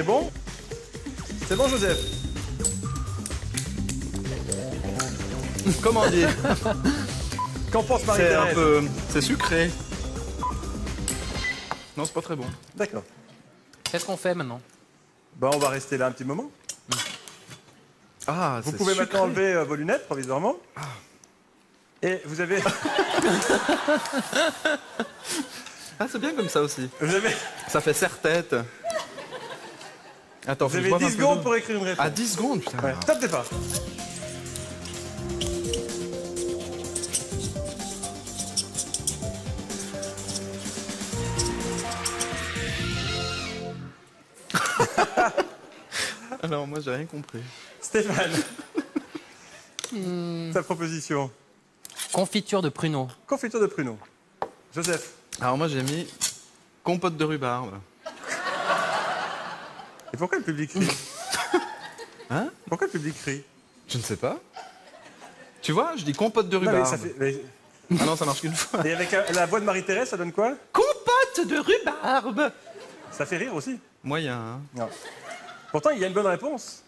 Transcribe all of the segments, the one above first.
C'est bon? C'est bon, Joseph? Comment dire? Qu'en pense C'est Marie-Thérèse? un peu... C'est sucré. Non, c'est pas très bon. D'accord. Qu'est-ce qu'on fait maintenant? Bah, on va rester là un petit moment. Ah, Vous c'est pouvez sucré. maintenant enlever vos lunettes provisoirement. Et vous avez... Ah, c'est bien comme ça aussi. vous avez, Ça fait serre-tête. Attends, vous faut que avez je boive 10 un peu secondes d'eau. pour écrire une réponse. Ah, 10 secondes, putain. Ouais. Top départ. Alors, moi, j'ai rien compris. Stéphane. Ta proposition. Confiture de pruneaux. Confiture de pruneaux. Joseph. Alors, moi, j'ai mis compote de rhubarbe. Et pourquoi le public crie? Hein? Pourquoi le public crie? Je ne sais pas. Tu vois, je dis compote de Non, mais rhubarbe. ça fait... mais- Ah non, ça marche qu'une fois. Et avec la voix de Marie-Thérèse, ça donne quoi? Compote de rhubarbe. Ça fait rire aussi. Moyen, hein. Non. Pourtant, il y a une bonne réponse.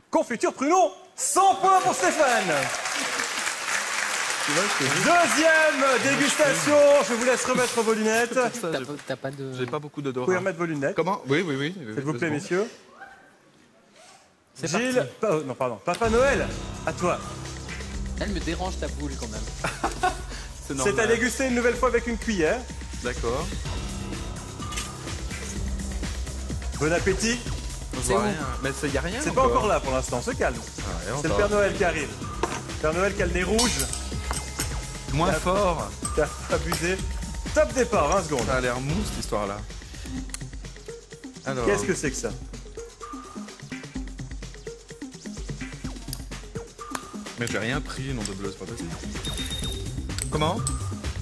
Confiture pruneau, 100 points pour Stéphane. Tu vois, je te dis. Deuxième dégustation. Je vous laisse remettre vos lunettes. Ça, T'as pas de... j'ai pas beaucoup Vous pouvez d'odorat. remettre vos lunettes. Comment? Oui, oui, oui. S'il vous plaît, Deux messieurs. C'est Gilles, parti. non, pardon. Papa Noël, à toi. Elle me dérange ta boule quand même. C'est C'est à normal. déguster une nouvelle fois avec une cuillère. D'accord. Bon appétit. Je C'est vois où? rien. Mais il y a rien. C'est pas encore là pour l'instant, on se calme. Ah, rien C'est le encore. Père Noël qui arrive. Père Noël qui a le nez rouge. Moins fort. T'as abusé. Top départ, 20 secondes. Ça a l'air mou cette histoire-là. Alors. Qu'est-ce que c'est que ça? Mais j'ai rien pris, nom de bleu, c'est pas possible. Comment?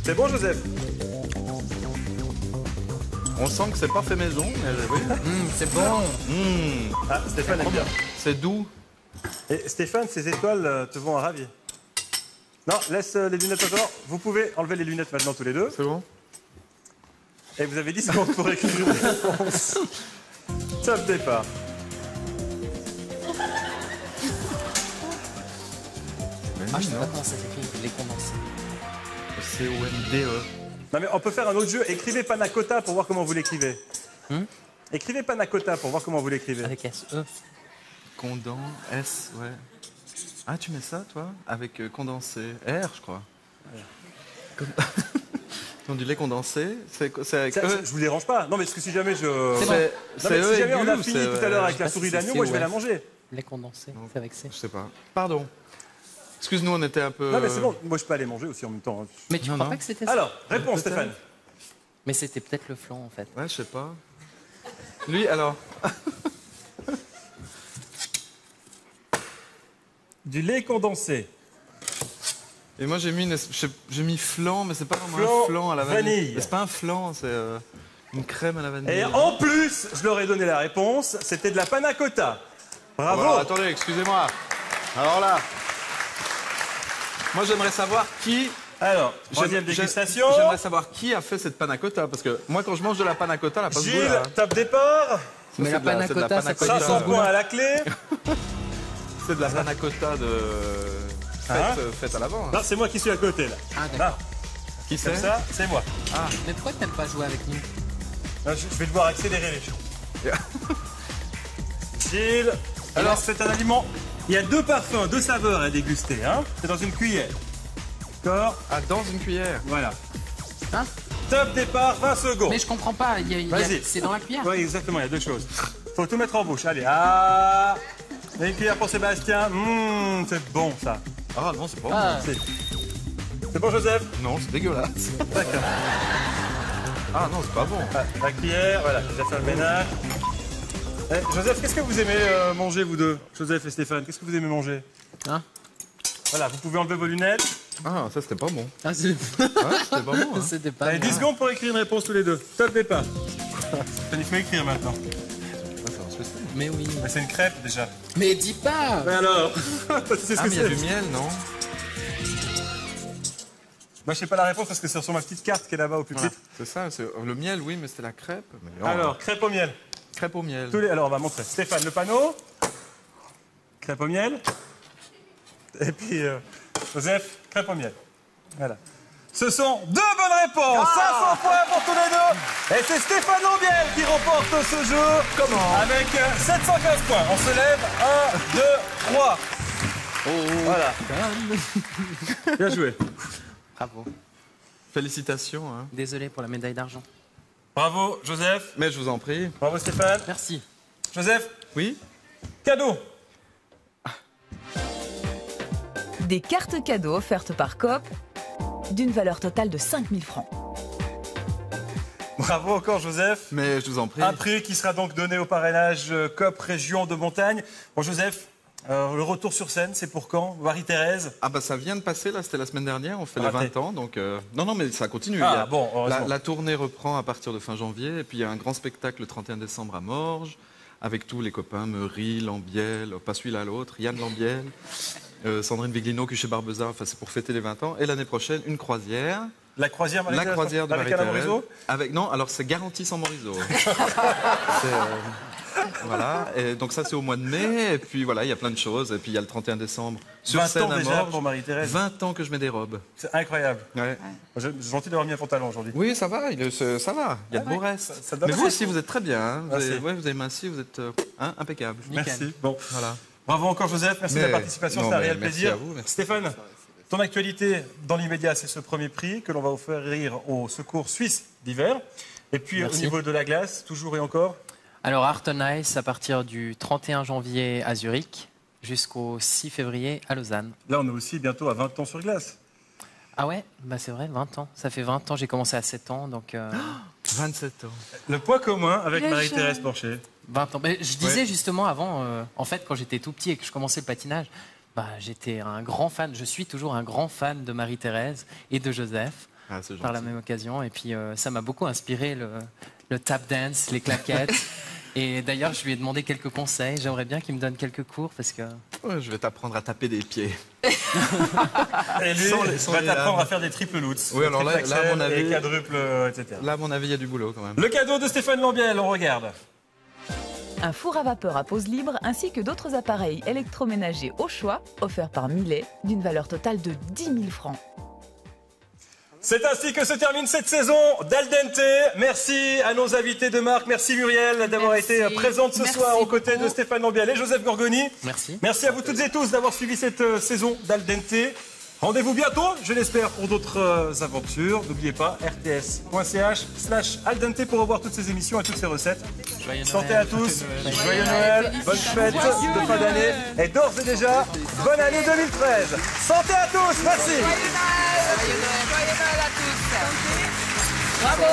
C'est bon, Joseph? On sent que c'est pas fait maison, mais oui. C'est bon. Ah, Stéphane aime bien. C'est doux. Et Stéphane, ces étoiles te vont à ravir. Non, laisse les lunettes encore. Vous pouvez enlever les lunettes maintenant tous les deux. C'est bon? Et vous avez 10 secondes pour écrire une réponse. Top départ. Ah, je sais pas comment ça s'écrit. Les condensés. C-O-N-D-E. Non mais on peut faire un autre jeu. Écrivez panna cotta pour voir comment vous l'écrivez. Écrivez panna cotta pour voir comment vous l'écrivez. Avec S-E. Condens, S, ouais. Ah, tu mets ça, toi? Avec condensé. R, je crois. Donc du lait condensé, c'est avec Ça, E. je vous dérange pas. Non mais parce que si jamais je... C'est Non, bon. C'est mais E si jamais on a aigu ou fini c'est- tout à l'heure avec je la sais pas souris si d'agneau, c'est moi je vais ouais. la manger. Les condensés. C'est avec C. Je sais pas. Pardon. Excuse-nous, on était un peu... Non mais c'est bon, moi je peux aller manger aussi en même temps. Mais tu Non, crois non. pas que c'était ça? Alors, réponse Peut-être. Stéphane. Mais c'était peut-être le flan en fait. Ouais, je sais pas. Lui, alors... Du lait condensé. Et moi, j'ai mis, j'ai mis flan, mais c'est pas vraiment Flan un flan à la vanille. vanille. Mais c'est pas un flan, c'est une crème à la vanille. Et en plus, je leur ai donné la réponse, c'était de la panna cotta. Bravo. Alors, attendez, excusez-moi. Alors là... Moi, j'aimerais savoir qui... Alors, troisième J'aime- dégustation. J'aimerais savoir qui a fait cette panna cotta, parce que moi, quand je mange de la panna cotta, la passe goût, Gilles, là. top départ. Mais c'est la de la- panna c'est de la cotta, panna ça peut cotta. être 500 points à la clé. C'est de la panna cotta de... Hein faite à l'avant. hein. Non, c'est moi qui suis à côté là. Ah Là, d'accord. Qui comme c'est? ça, c'est moi. Mais pourquoi t'aimes pas jouer avec nous? Je vais devoir accélérer les choses. Gilles, alors c'est un aliment. Il y a deux parfums, deux saveurs à déguster. Hein. C'est dans une cuillère. D'accord. Ah, dans une cuillère. Voilà. Hein? Top départ, 20 secondes. Mais je comprends pas. Vas-y. C'est dans la cuillère. Oui, exactement, il y a deux choses. Faut tout mettre en bouche. Allez. Ah. Et une cuillère pour Sébastien. C'est bon ça. Ah non, c'est pas Ah. C'est bon, Joseph? bon. Non, c'est dégueulasse. Ah non, c'est pas bon. Ah, la cuillère, voilà, j'ai déjà fait le ménage. Joseph, qu'est-ce que vous aimez manger, vous deux? Joseph et Stéphane, qu'est-ce que vous aimez manger? Hein? Voilà, vous pouvez enlever vos lunettes. Ah, ça, c'était pas bon. Ah, c'est- Ouais, c'était pas bon. Hein. C'était Vous pas. avez bon. 10 secondes pour écrire une réponse tous les deux. Top départ. Il faut écrire maintenant. Ah, c'est un spécial. Mais oui. Mais c'est une crêpe déjà. Mais dis pas. Mais alors c'est ce Ah, que mais il y a c'est. du miel, non? Moi, je sais pas la réponse parce que c'est sur ma petite carte qui est là-bas au pupitre. C'est ça, le miel, oui, mais c'était la crêpe. Mais non. Alors, crêpe au miel. Crêpe au miel. Alors, on va montrer. Stéphane, le panneau. Crêpe au miel. Et puis, Joseph, crêpe au miel. Voilà. Ce sont 2 bonnes réponses. 500 points pour tous les deux. Et c'est Stéphane Lambiel qui remporte ce jeu. Comment? Avec 715 points. On se lève. 1, 2, 3. Voilà. Bien joué. Bravo. Félicitations. Hein. Désolé pour la médaille d'argent. Bravo, Joseph. Mais je vous en prie. Bravo, Stéphane. Merci. Joseph, Oui? cadeau. Des cartes cadeaux offertes par Coop d'une valeur totale de 5 000 francs. Bravo encore, Joseph. Mais je vous en prie. Un prix qui sera donc donné au parrainage COP Région de Montagne. Bon, Joseph, le retour sur scène, c'est pour quand? Marie-Thérèse? Ah bah ça vient de passer, là, c'était la semaine dernière, on fait les Raté. 20 ans, donc... Non, mais ça continue. Ah, bon, heureusement. la tournée reprend à partir de fin janvier, et puis il y a un grand spectacle le 31 décembre à Morges, avec tous les copains, Meury, Lambiel, pas celui-là, l'autre, Yann Lambiel, Sandrine Viglino, Cuchet Barbeza, enfin c'est pour fêter les 20 ans. Et l'année prochaine, une croisière. La croisière, La croisière de avec Alain Marie-Thérèse. Morisot. Avec non, alors c'est garanti sans Morisot. Voilà, et donc ça c'est au mois de mai, et puis voilà, il y a plein de choses, et puis il y a le 31 décembre sur 20 scène ans à déjà Morges. pour Marie-Thérèse. 20 ans que je mets des robes. C'est incroyable. Ouais. J'ai gentil d'avoir mis un pantalon aujourd'hui. Oui, ça va, ça va, il y a de beaux restes. ça donne Mais vous faim. aussi, vous êtes très bien, hein. Merci. Vous avez minci, vous êtes impeccable. Merci. Bon. Voilà. Bravo encore, Joseph. Merci de Mais- la participation, non, c'est un mais réel merci plaisir. à vous, merci. Stéphane, ton actualité dans l'immédiat, c'est ce premier prix que l'on va offrir au Secours Suisse d'hiver. Et puis Merci. au niveau de la glace, toujours et encore. Alors, Art on Ice à partir du 31 janvier à Zurich jusqu'au 6 février à Lausanne. Là, on est aussi bientôt à 20 ans sur glace. Ah ouais, bah c'est vrai, 20 ans. Ça fait 20 ans, j'ai commencé à 7 ans, donc 27 ans. Le point commun avec Le Marie-Thérèse jeune. Porcher. 20 ans. Mais je disais Ouais. justement avant, en fait, quand j'étais tout petit et que je commençais le patinage, bah, j'étais un grand fan, je suis toujours un grand fan de Marie-Thérèse et de Joseph, Ah, c'est par la gentil. même occasion. Et puis ça m'a beaucoup inspiré, le tap dance, les claquettes. Et d'ailleurs, je lui ai demandé quelques conseils. J'aimerais bien qu'il me donne quelques cours parce que... Ouais, je vais t'apprendre à taper des pieds. Et lui, Sans va les t'apprendre lames. à faire des triple loots. Oui, alors là, triple à mon axel et avis- quadruple, etc. Là, à mon avis, il y a du boulot quand même. Le cadeau de Stéphane Lambiel, on regarde. Un four à vapeur à pose libre ainsi que d'autres appareils électroménagers au choix offerts par Millet d'une valeur totale de 10 000 francs. C'est ainsi que se termine cette saison d'Al Dente. Merci à nos invités de marque. Merci Muriel d'avoir Merci. été présente ce Merci soir aux côtés beaucoup. de Stéphane Lambiel et Joseph Gorgoni. Merci. Merci à vous toutes et tous d'avoir suivi cette saison d'Al Dente. Rendez-vous bientôt, je l'espère, pour d'autres aventures. N'oubliez pas, rts.ch/Al Dente pour revoir toutes ces émissions et toutes ces recettes. Joyeux Santé Noël. à tous, joyeux Noël, bonne fête de fin d'année et d'ores et déjà, bonne année 2013. Santé à tous, merci. Bravo.